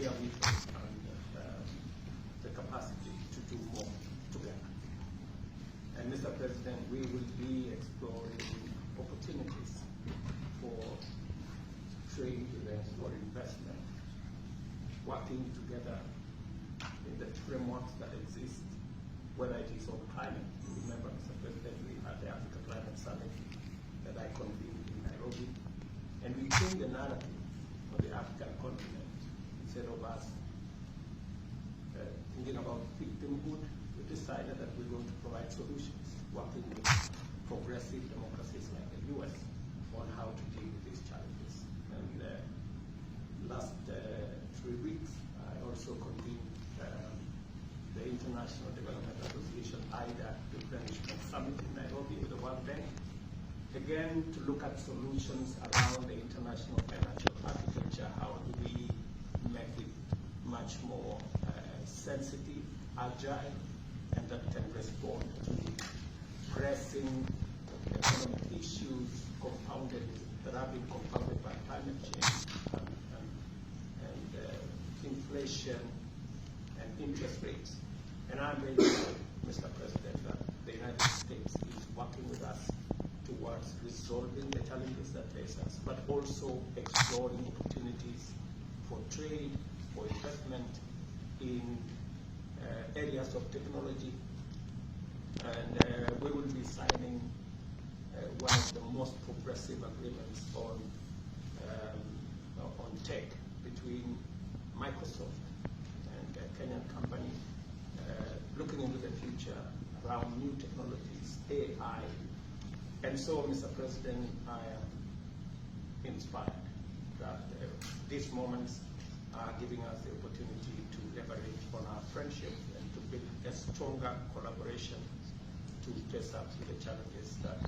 we are vision and the capacity to do more together. And Mr. President, we will be exploring opportunities for trade events, for investment, working together in the frameworks that exist, whether it is on climate. Remember, Mr. President, we had the Africa Climate Summit that I convened in Nairobi, and we changed the narrative of the African continent. Instead of us thinking about victimhood, we decided that we're going to provide solutions, working with progressive democracies like the US on how to deal with these challenges. And last 3 weeks, I also convened the International Development Association IDA Replenishment Summit in Nairobi with the World Bank, again to look at solutions around the international financial architecture. How do we make it much more sensitive, agile, and that can respond to pressing economic issues that have been compounded by climate change and inflation and interest rates. And I'm very glad, Mr. President, that the United States is working with us towards resolving the challenges that face us, but also exploring opportunities for trade, for investment in areas of technology. And we will be signing one of the most progressive agreements on tech between Microsoft and a Kenyan company, looking into the future around new technologies, AI. And so, Mr. President, I am inspired that these moments are giving us the opportunity to leverage on our friendship and to build a stronger collaboration to face up to the challenges that